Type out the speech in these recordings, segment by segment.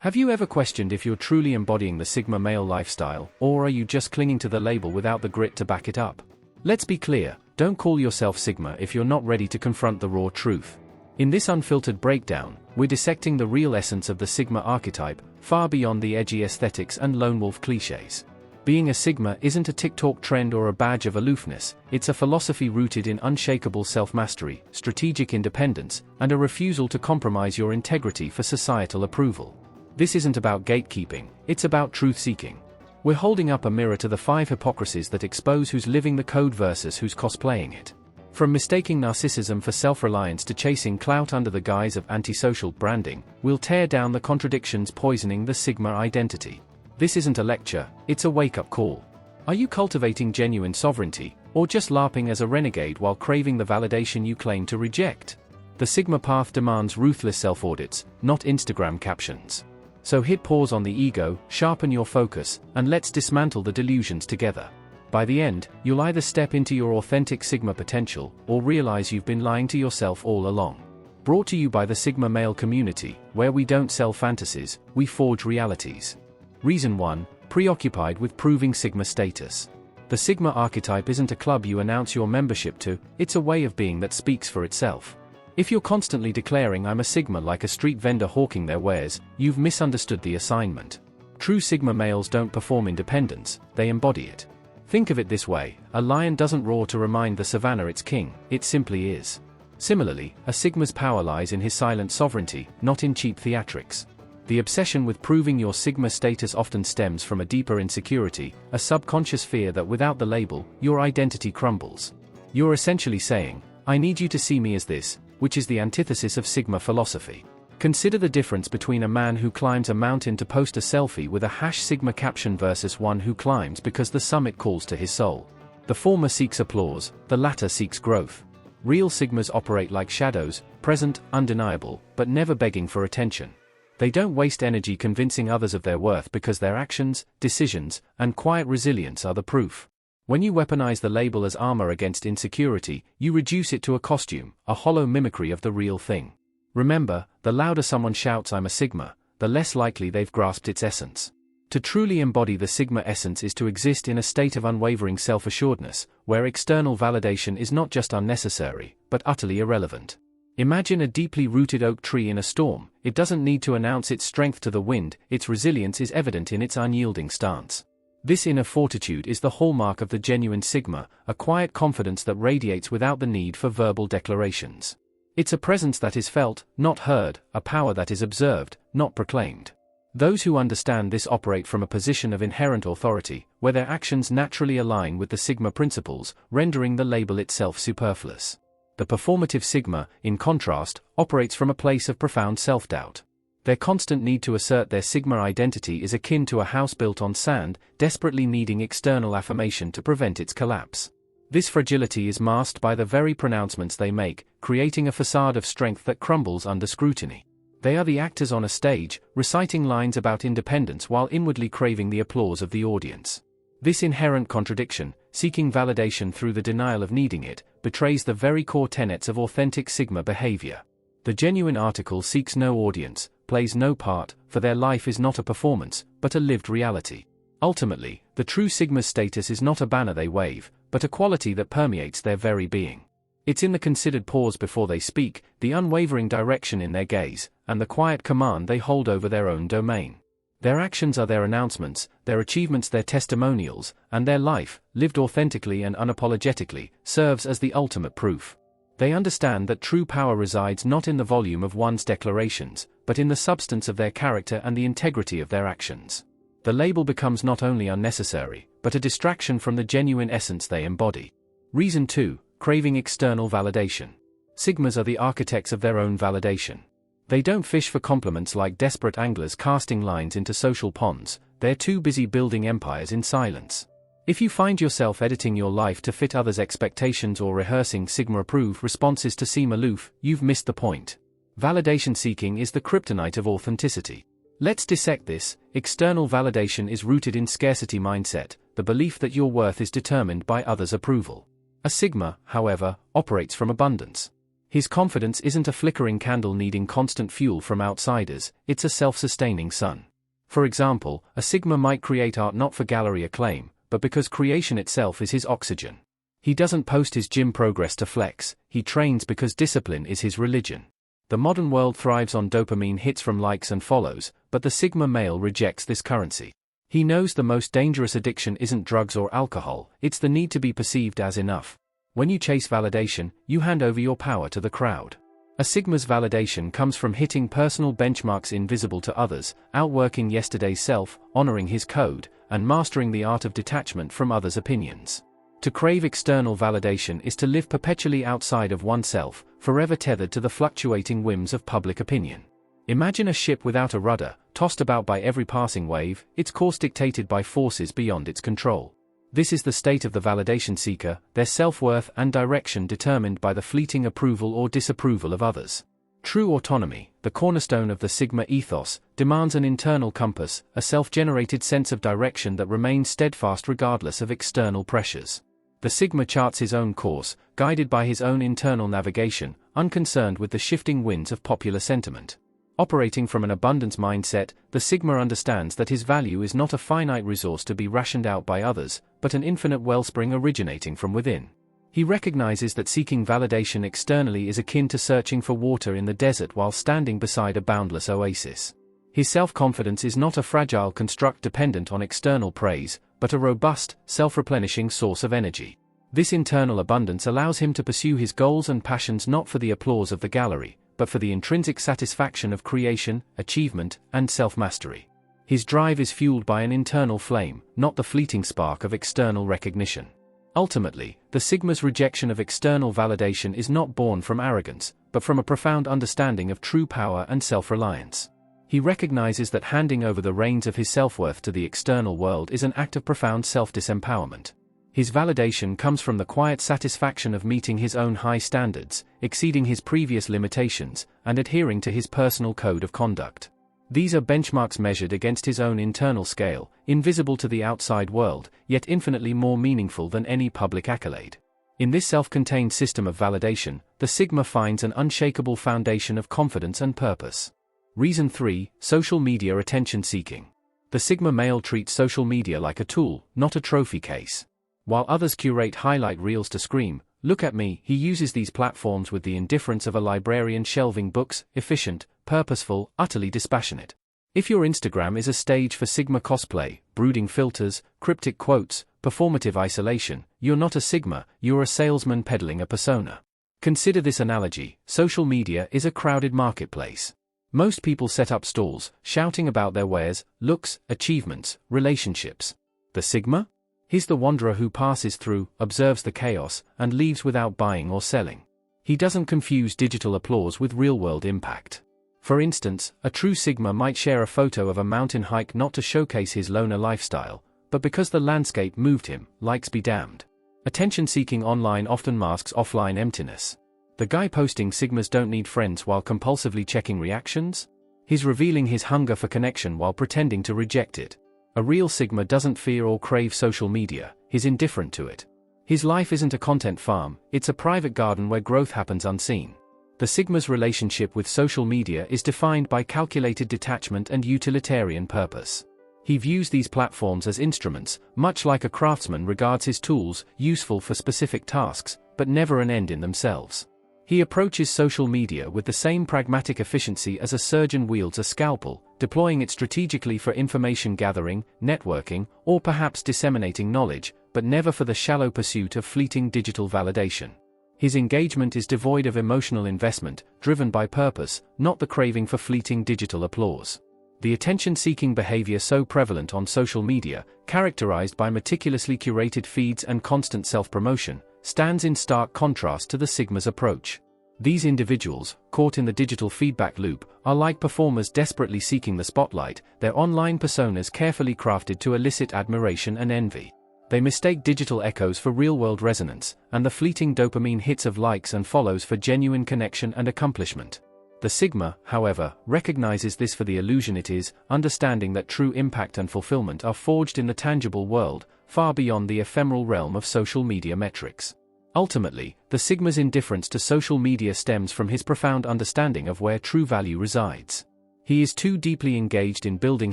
Have you ever questioned if you're truly embodying the Sigma male lifestyle, or are you just clinging to the label without the grit to back it up? Let's be clear, don't call yourself Sigma if you're not ready to confront the raw truth. In this unfiltered breakdown, we're dissecting the real essence of the Sigma archetype, far beyond the edgy aesthetics and lone wolf cliches. Being a Sigma isn't a TikTok trend or a badge of aloofness, it's a philosophy rooted in unshakable self-mastery, strategic independence, and a refusal to compromise your integrity for societal approval. This isn't about gatekeeping, it's about truth-seeking. We're holding up a mirror to the 5 hypocrisies that expose who's living the code versus who's cosplaying it. From mistaking narcissism for self-reliance to chasing clout under the guise of antisocial branding, we'll tear down the contradictions poisoning the Sigma identity. This isn't a lecture, it's a wake-up call. Are you cultivating genuine sovereignty, or just LARPing as a renegade while craving the validation you claim to reject? The Sigma path demands ruthless self-audits, not Instagram captions. So hit pause on the ego, sharpen your focus, and let's dismantle the delusions together. By the end, you'll either step into your authentic Sigma potential, or realize you've been lying to yourself all along. Brought to you by the Sigma male community, where we don't sell fantasies, we forge realities. Reason 1, preoccupied with proving Sigma status. The Sigma archetype isn't a club you announce your membership to, it's a way of being that speaks for itself. If you're constantly declaring I'm a Sigma like a street vendor hawking their wares, you've misunderstood the assignment. True Sigma males don't perform independence, they embody it. Think of it this way, a lion doesn't roar to remind the savannah it's king, it simply is. Similarly, a Sigma's power lies in his silent sovereignty, not in cheap theatrics. The obsession with proving your Sigma status often stems from a deeper insecurity, a subconscious fear that without the label, your identity crumbles. You're essentially saying, I need you to see me as this, which is the antithesis of Sigma philosophy. Consider the difference between a man who climbs a mountain to post a selfie with a #Sigma caption versus one who climbs because the summit calls to his soul. The former seeks applause, the latter seeks growth. Real Sigmas operate like shadows, present, undeniable, but never begging for attention. They don't waste energy convincing others of their worth because their actions, decisions, and quiet resilience are the proof. When you weaponize the label as armor against insecurity, you reduce it to a costume, a hollow mimicry of the real thing. Remember, the louder someone shouts I'm a Sigma, the less likely they've grasped its essence. To truly embody the Sigma essence is to exist in a state of unwavering self-assuredness, where external validation is not just unnecessary, but utterly irrelevant. Imagine a deeply rooted oak tree in a storm, it doesn't need to announce its strength to the wind, its resilience is evident in its unyielding stance. This inner fortitude is the hallmark of the genuine Sigma, a quiet confidence that radiates without the need for verbal declarations. It's a presence that is felt, not heard, a power that is observed, not proclaimed. Those who understand this operate from a position of inherent authority, where their actions naturally align with the Sigma principles, rendering the label itself superfluous. The performative Sigma, in contrast, operates from a place of profound self-doubt. Their constant need to assert their Sigma identity is akin to a house built on sand, desperately needing external affirmation to prevent its collapse. This fragility is masked by the very pronouncements they make, creating a facade of strength that crumbles under scrutiny. They are the actors on a stage, reciting lines about independence while inwardly craving the applause of the audience. This inherent contradiction, seeking validation through the denial of needing it, betrays the very core tenets of authentic Sigma behavior. The genuine article seeks no audience, plays no part, for their life is not a performance, but a lived reality. Ultimately, the true Sigma's status is not a banner they wave, but a quality that permeates their very being. It's in the considered pause before they speak, the unwavering direction in their gaze, and the quiet command they hold over their own domain. Their actions are their announcements, their achievements their testimonials, and their life, lived authentically and unapologetically, serves as the ultimate proof. They understand that true power resides not in the volume of one's declarations, but in the substance of their character and the integrity of their actions. The label becomes not only unnecessary, but a distraction from the genuine essence they embody. Reason 2, craving external validation. Sigmas are the architects of their own validation. They don't fish for compliments like desperate anglers casting lines into social ponds, they're too busy building empires in silence. If you find yourself editing your life to fit others' expectations or rehearsing Sigma-approved responses to seem aloof, you've missed the point. Validation seeking is the kryptonite of authenticity. Let's dissect this. External validation is rooted in scarcity mindset, the belief that your worth is determined by others' approval. A Sigma, however, operates from abundance. His confidence isn't a flickering candle needing constant fuel from outsiders, it's a self-sustaining sun. For example, a Sigma might create art not for gallery acclaim, but because creation itself is his oxygen. He doesn't post his gym progress to flex, he trains because discipline is his religion. The modern world thrives on dopamine hits from likes and follows, but the Sigma male rejects this currency. He knows the most dangerous addiction isn't drugs or alcohol, it's the need to be perceived as enough. When you chase validation, you hand over your power to the crowd. A Sigma's validation comes from hitting personal benchmarks invisible to others, outworking yesterday's self, honoring his code, and mastering the art of detachment from others' opinions. To crave external validation is to live perpetually outside of oneself, forever tethered to the fluctuating whims of public opinion. Imagine a ship without a rudder, tossed about by every passing wave, its course dictated by forces beyond its control. This is the state of the validation seeker, their self-worth and direction determined by the fleeting approval or disapproval of others. True autonomy, the cornerstone of the Sigma ethos, demands an internal compass, a self-generated sense of direction that remains steadfast regardless of external pressures. The Sigma charts his own course, guided by his own internal navigation, unconcerned with the shifting winds of popular sentiment. Operating from an abundance mindset, the Sigma understands that his value is not a finite resource to be rationed out by others, but an infinite wellspring originating from within. He recognizes that seeking validation externally is akin to searching for water in the desert while standing beside a boundless oasis. His self-confidence is not a fragile construct dependent on external praise, but a robust, self-replenishing source of energy. This internal abundance allows him to pursue his goals and passions not for the applause of the gallery, but for the intrinsic satisfaction of creation, achievement, and self-mastery. His drive is fueled by an internal flame, not the fleeting spark of external recognition. Ultimately, the Sigma's rejection of external validation is not born from arrogance, but from a profound understanding of true power and self-reliance. He recognizes that handing over the reins of his self-worth to the external world is an act of profound self-disempowerment. His validation comes from the quiet satisfaction of meeting his own high standards, exceeding his previous limitations, and adhering to his personal code of conduct. These are benchmarks measured against his own internal scale, invisible to the outside world, yet infinitely more meaningful than any public accolade. In this self-contained system of validation, the Sigma finds an unshakable foundation of confidence and purpose. Reason 3: Social media attention seeking. The Sigma male treats social media like a tool, not a trophy case. While others curate highlight reels to scream, "Look at me," he uses these platforms with the indifference of a librarian shelving books, efficient, purposeful, utterly dispassionate. If your Instagram is a stage for Sigma cosplay, brooding filters, cryptic quotes, performative isolation, you're not a Sigma, you're a salesman peddling a persona. Consider this analogy: social media is a crowded marketplace. Most people set up stalls, shouting about their wares, looks, achievements, relationships. The Sigma? He's the wanderer who passes through, observes the chaos, and leaves without buying or selling. He doesn't confuse digital applause with real-world impact. For instance, a true Sigma might share a photo of a mountain hike not to showcase his loner lifestyle, but because the landscape moved him. Likes be damned. Attention-seeking online often masks offline emptiness. The guy posting Sigmas don't need friends while compulsively checking reactions? He's revealing his hunger for connection while pretending to reject it. A real Sigma doesn't fear or crave social media, he's indifferent to it. His life isn't a content farm, it's a private garden where growth happens unseen. The Sigma's relationship with social media is defined by calculated detachment and utilitarian purpose. He views these platforms as instruments, much like a craftsman regards his tools, useful for specific tasks, but never an end in themselves. He approaches social media with the same pragmatic efficiency as a surgeon wields a scalpel, deploying it strategically for information gathering, networking, or perhaps disseminating knowledge, but never for the shallow pursuit of fleeting digital validation. His engagement is devoid of emotional investment, driven by purpose, not the craving for fleeting digital applause. The attention-seeking behavior so prevalent on social media, characterized by meticulously curated feeds and constant self-promotion, stands in stark contrast to the Sigma's approach. These individuals, caught in the digital feedback loop, are like performers desperately seeking the spotlight, their online personas carefully crafted to elicit admiration and envy. They mistake digital echoes for real-world resonance, and the fleeting dopamine hits of likes and follows for genuine connection and accomplishment. The Sigma, however, recognizes this for the illusion it is, understanding that true impact and fulfillment are forged in the tangible world, far beyond the ephemeral realm of social media metrics. Ultimately, the Sigma's indifference to social media stems from his profound understanding of where true value resides. He is too deeply engaged in building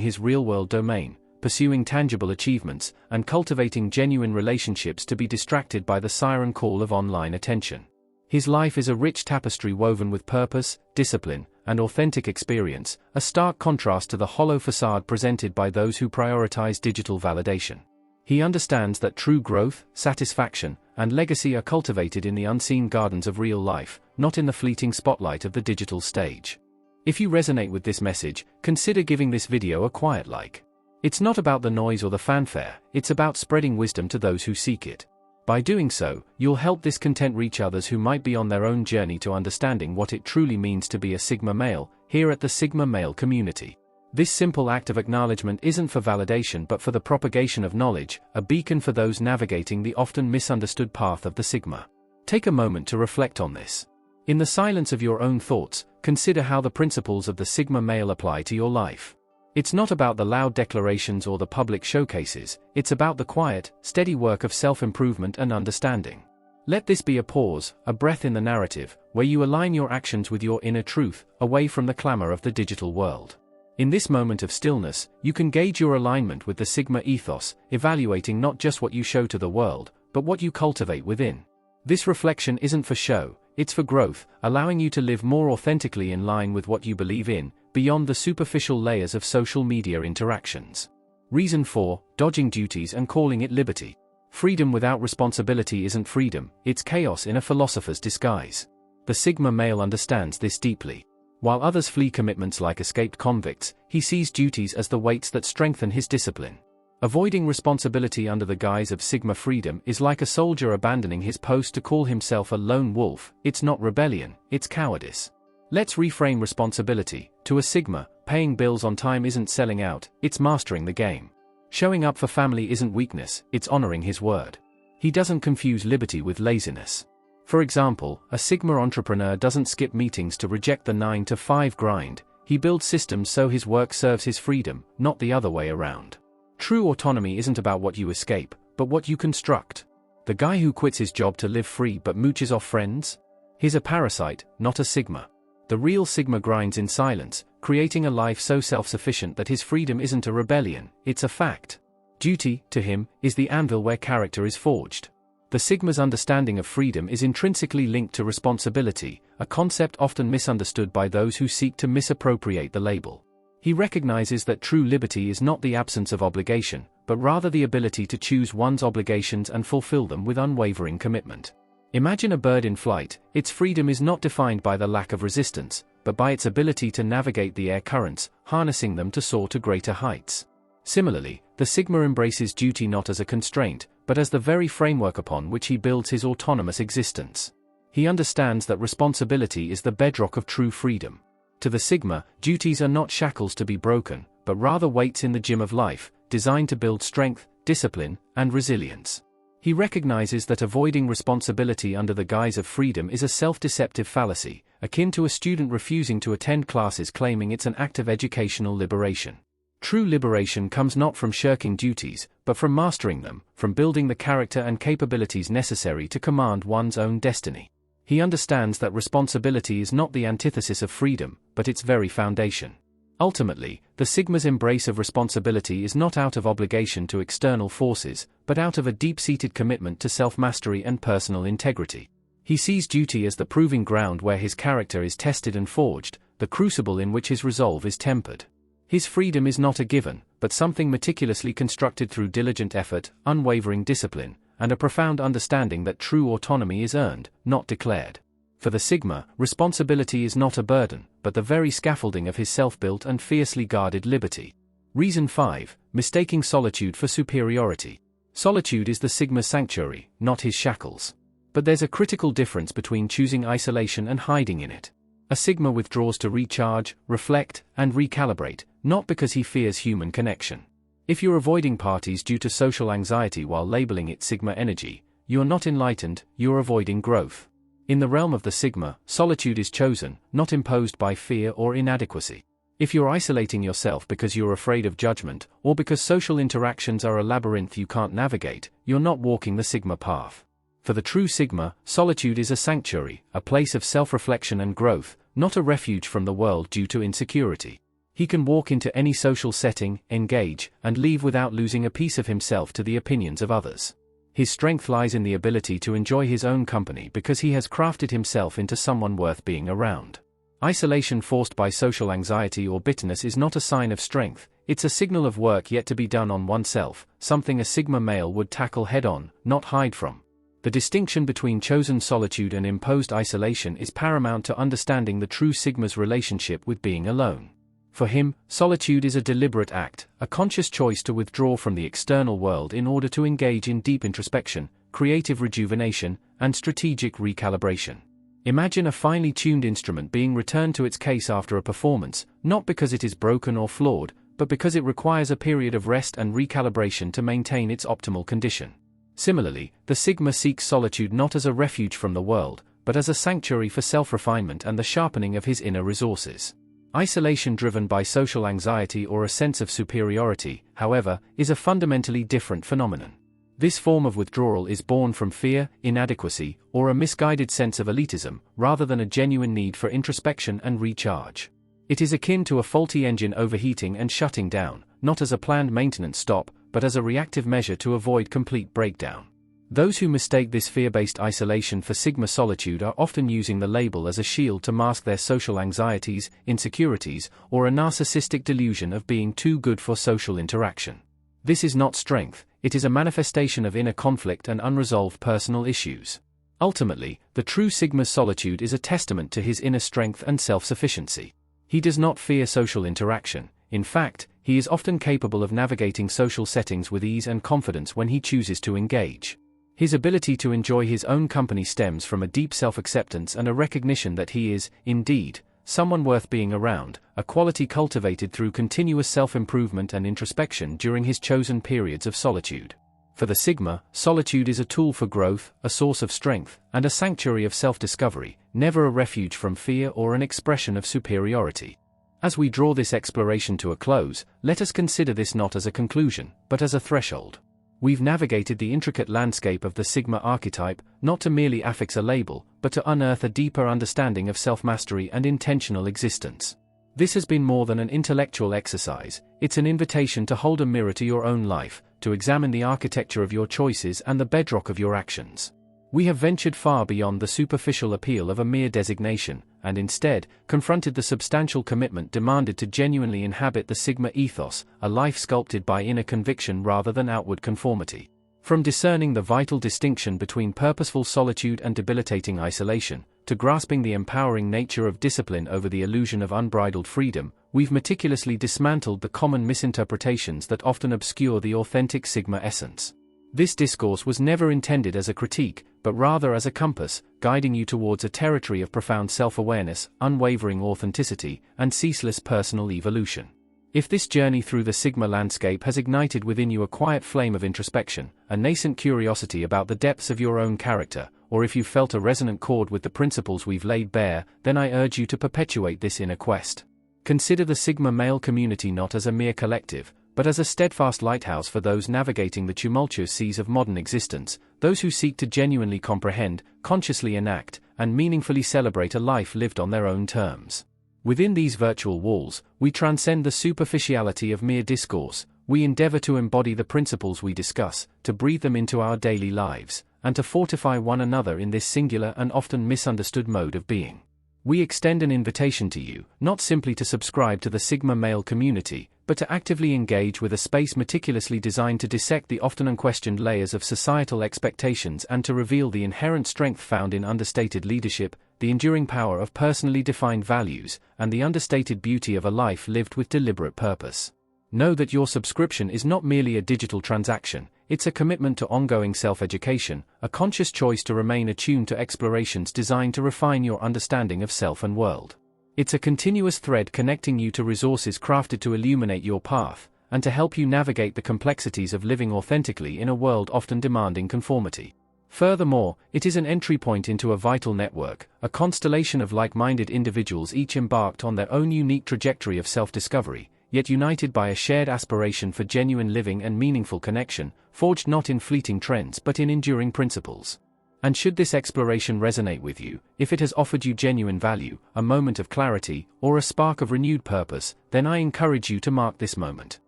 his real-world domain, pursuing tangible achievements, and cultivating genuine relationships to be distracted by the siren call of online attention. His life is a rich tapestry woven with purpose, discipline, and authentic experience, a stark contrast to the hollow facade presented by those who prioritize digital validation. He understands that true growth, satisfaction, and legacy are cultivated in the unseen gardens of real life, not in the fleeting spotlight of the digital stage. If you resonate with this message, consider giving this video a quiet like. It's not about the noise or the fanfare, it's about spreading wisdom to those who seek it. By doing so, you'll help this content reach others who might be on their own journey to understanding what it truly means to be a Sigma male, here at the Sigma Male community. This simple act of acknowledgement isn't for validation but for the propagation of knowledge, a beacon for those navigating the often misunderstood path of the Sigma. Take a moment to reflect on this. In the silence of your own thoughts, consider how the principles of the Sigma male apply to your life. It's not about the loud declarations or the public showcases, it's about the quiet, steady work of self-improvement and understanding. Let this be a pause, a breath in the narrative, where you align your actions with your inner truth, away from the clamor of the digital world. In this moment of stillness, you can gauge your alignment with the Sigma ethos, evaluating not just what you show to the world, but what you cultivate within. This reflection isn't for show, it's for growth, allowing you to live more authentically in line with what you believe in, beyond the superficial layers of social media interactions. Reason 4, dodging duties and calling it liberty. Freedom without responsibility isn't freedom, it's chaos in a philosopher's disguise. The Sigma male understands this deeply. While others flee commitments like escaped convicts, he sees duties as the weights that strengthen his discipline. Avoiding responsibility under the guise of Sigma freedom is like a soldier abandoning his post to call himself a lone wolf. It's not rebellion, it's cowardice. Let's reframe responsibility. To a Sigma, paying bills on time isn't selling out, it's mastering the game. Showing up for family isn't weakness, it's honoring his word. He doesn't confuse liberty with laziness. For example, a Sigma entrepreneur doesn't skip meetings to reject the 9-to-5 grind, he builds systems so his work serves his freedom, not the other way around. True autonomy isn't about what you escape, but what you construct. The guy who quits his job to live free but mooches off friends? He's a parasite, not a Sigma. The real Sigma grinds in silence, creating a life so self-sufficient that his freedom isn't a rebellion, it's a fact. Duty, to him, is the anvil where character is forged. The Sigma's understanding of freedom is intrinsically linked to responsibility, a concept often misunderstood by those who seek to misappropriate the label. He recognizes that true liberty is not the absence of obligation, but rather the ability to choose one's obligations and fulfill them with unwavering commitment. Imagine a bird in flight. Its freedom is not defined by the lack of resistance, but by its ability to navigate the air currents, harnessing them to soar to greater heights. Similarly, the Sigma embraces duty not as a constraint, but as the very framework upon which he builds his autonomous existence. He understands that responsibility is the bedrock of true freedom. To the Sigma, duties are not shackles to be broken, but rather weights in the gym of life, designed to build strength, discipline, and resilience. He recognizes that avoiding responsibility under the guise of freedom is a self-deceptive fallacy, akin to a student refusing to attend classes claiming it's an act of educational liberation. True liberation comes not from shirking duties, but from mastering them, from building the character and capabilities necessary to command one's own destiny. He understands that responsibility is not the antithesis of freedom, but its very foundation. Ultimately, the Sigma's embrace of responsibility is not out of obligation to external forces, but out of a deep-seated commitment to self-mastery and personal integrity. He sees duty as the proving ground where his character is tested and forged, the crucible in which his resolve is tempered. His freedom is not a given, but something meticulously constructed through diligent effort, unwavering discipline, and a profound understanding that true autonomy is earned, not declared. For the Sigma, responsibility is not a burden, but the very scaffolding of his self-built and fiercely guarded liberty. Reason 5, mistaking solitude for superiority. Solitude is the Sigma's sanctuary, not his shackles. But there's a critical difference between choosing isolation and hiding in it. A Sigma withdraws to recharge, reflect, and recalibrate, not because he fears human connection. If you're avoiding parties due to social anxiety while labeling it Sigma energy, you're not enlightened, you're avoiding growth. In the realm of the Sigma, solitude is chosen, not imposed by fear or inadequacy. If you're isolating yourself because you're afraid of judgment, or because social interactions are a labyrinth you can't navigate, you're not walking the Sigma path. For the true Sigma, solitude is a sanctuary, a place of self-reflection and growth, not a refuge from the world due to insecurity. He can walk into any social setting, engage, and leave without losing a piece of himself to the opinions of others. His strength lies in the ability to enjoy his own company because he has crafted himself into someone worth being around. Isolation forced by social anxiety or bitterness is not a sign of strength, it's a signal of work yet to be done on oneself, something a Sigma male would tackle head-on, not hide from. The distinction between chosen solitude and imposed isolation is paramount to understanding the true Sigma's relationship with being alone. For him, solitude is a deliberate act, a conscious choice to withdraw from the external world in order to engage in deep introspection, creative rejuvenation, and strategic recalibration. Imagine a finely tuned instrument being returned to its case after a performance, not because it is broken or flawed, but because it requires a period of rest and recalibration to maintain its optimal condition. Similarly, the Sigma seeks solitude not as a refuge from the world, but as a sanctuary for self-refinement and the sharpening of his inner resources. Isolation driven by social anxiety or a sense of superiority, however, is a fundamentally different phenomenon. This form of withdrawal is born from fear, inadequacy, or a misguided sense of elitism, rather than a genuine need for introspection and recharge. It is akin to a faulty engine overheating and shutting down, not as a planned maintenance stop, but as a reactive measure to avoid complete breakdown. Those who mistake this fear-based isolation for Sigma solitude are often using the label as a shield to mask their social anxieties, insecurities, or a narcissistic delusion of being too good for social interaction. This is not strength, it is a manifestation of inner conflict and unresolved personal issues. Ultimately, the true Sigma's solitude is a testament to his inner strength and self-sufficiency. He does not fear social interaction. In fact, he is often capable of navigating social settings with ease and confidence when he chooses to engage. His ability to enjoy his own company stems from a deep self-acceptance and a recognition that he is, indeed, someone worth being around, a quality cultivated through continuous self-improvement and introspection during his chosen periods of solitude. For the Sigma, solitude is a tool for growth, a source of strength, and a sanctuary of self-discovery, never a refuge from fear or an expression of superiority. As we draw this exploration to a close, let us consider this not as a conclusion, but as a threshold. We've navigated the intricate landscape of the Sigma archetype, not to merely affix a label, but to unearth a deeper understanding of self-mastery and intentional existence. This has been more than an intellectual exercise, it's an invitation to hold a mirror to your own life, to examine the architecture of your choices and the bedrock of your actions. We have ventured far beyond the superficial appeal of a mere designation, and instead, confronted the substantial commitment demanded to genuinely inhabit the Sigma ethos, a life sculpted by inner conviction rather than outward conformity. From discerning the vital distinction between purposeful solitude and debilitating isolation, to grasping the empowering nature of discipline over the illusion of unbridled freedom, we've meticulously dismantled the common misinterpretations that often obscure the authentic Sigma essence. This discourse was never intended as a critique, but rather as a compass, guiding you towards a territory of profound self-awareness, unwavering authenticity, and ceaseless personal evolution. If this journey through the Sigma landscape has ignited within you a quiet flame of introspection, a nascent curiosity about the depths of your own character, or if you've felt a resonant chord with the principles we've laid bare, then I urge you to perpetuate this inner quest. Consider the Sigma male community not as a mere collective, but as a steadfast lighthouse for those navigating the tumultuous seas of modern existence, those who seek to genuinely comprehend, consciously enact, and meaningfully celebrate a life lived on their own terms. Within these virtual walls, we transcend the superficiality of mere discourse, we endeavor to embody the principles we discuss, to breathe them into our daily lives, and to fortify one another in this singular and often misunderstood mode of being. We extend an invitation to you, not simply to subscribe to the Sigma male community, but to actively engage with a space meticulously designed to dissect the often unquestioned layers of societal expectations and to reveal the inherent strength found in understated leadership, the enduring power of personally defined values, and the understated beauty of a life lived with deliberate purpose. Know that your subscription is not merely a digital transaction, it's a commitment to ongoing self-education, a conscious choice to remain attuned to explorations designed to refine your understanding of self and world. It's a continuous thread connecting you to resources crafted to illuminate your path, and to help you navigate the complexities of living authentically in a world often demanding conformity. Furthermore, it is an entry point into a vital network, a constellation of like-minded individuals each embarked on their own unique trajectory of self-discovery, yet united by a shared aspiration for genuine living and meaningful connection, forged not in fleeting trends but in enduring principles. And should this exploration resonate with you, if it has offered you genuine value, a moment of clarity, or a spark of renewed purpose, then I encourage you to mark this moment.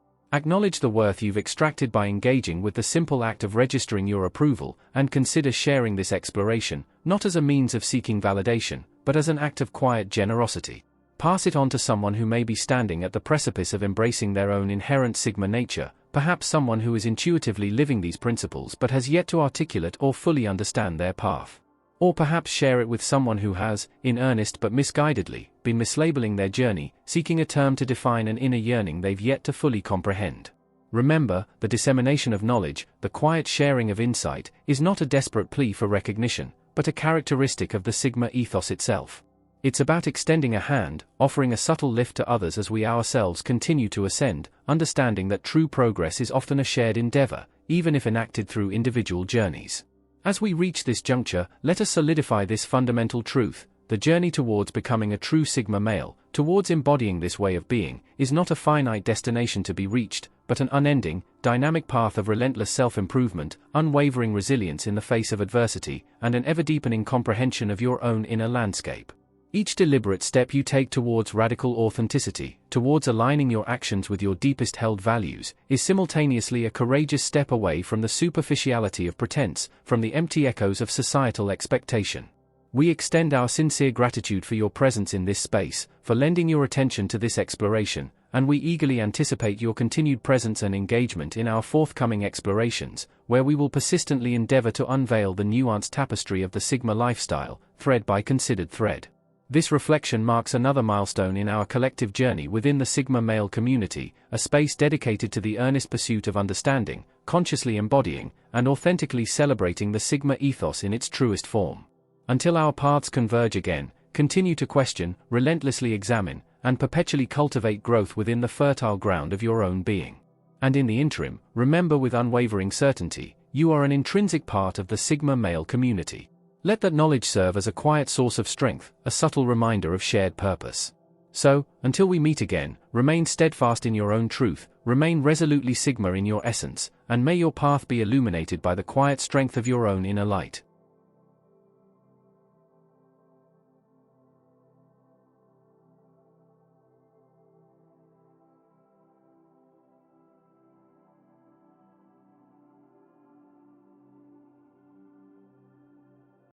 Acknowledge the worth you've extracted by engaging with the simple act of registering your approval, and consider sharing this exploration, not as a means of seeking validation, but as an act of quiet generosity. Pass it on to someone who may be standing at the precipice of embracing their own inherent Sigma nature, perhaps someone who is intuitively living these principles but has yet to articulate or fully understand their path. Or perhaps share it with someone who has, in earnest but misguidedly, been mislabeling their journey, seeking a term to define an inner yearning they've yet to fully comprehend. Remember, the dissemination of knowledge, the quiet sharing of insight, is not a desperate plea for recognition, but a characteristic of the Sigma ethos itself. It's about extending a hand, offering a subtle lift to others as we ourselves continue to ascend, understanding that true progress is often a shared endeavor, even if enacted through individual journeys. As we reach this juncture, let us solidify this fundamental truth: the journey towards becoming a true Sigma male, towards embodying this way of being, is not a finite destination to be reached, but an unending, dynamic path of relentless self-improvement, unwavering resilience in the face of adversity, and an ever-deepening comprehension of your own inner landscape. Each deliberate step you take towards radical authenticity, towards aligning your actions with your deepest held values, is simultaneously a courageous step away from the superficiality of pretense, from the empty echoes of societal expectation. We extend our sincere gratitude for your presence in this space, for lending your attention to this exploration, and we eagerly anticipate your continued presence and engagement in our forthcoming explorations, where we will persistently endeavor to unveil the nuanced tapestry of the Sigma lifestyle, thread by considered thread. This reflection marks another milestone in our collective journey within the Sigma male community, a space dedicated to the earnest pursuit of understanding, consciously embodying, and authentically celebrating the Sigma ethos in its truest form. Until our paths converge again, continue to question, relentlessly examine, and perpetually cultivate growth within the fertile ground of your own being. And in the interim, remember with unwavering certainty, you are an intrinsic part of the Sigma male community. Let that knowledge serve as a quiet source of strength, a subtle reminder of shared purpose. So, until we meet again, remain steadfast in your own truth, remain resolutely Sigma in your essence, and may your path be illuminated by the quiet strength of your own inner light.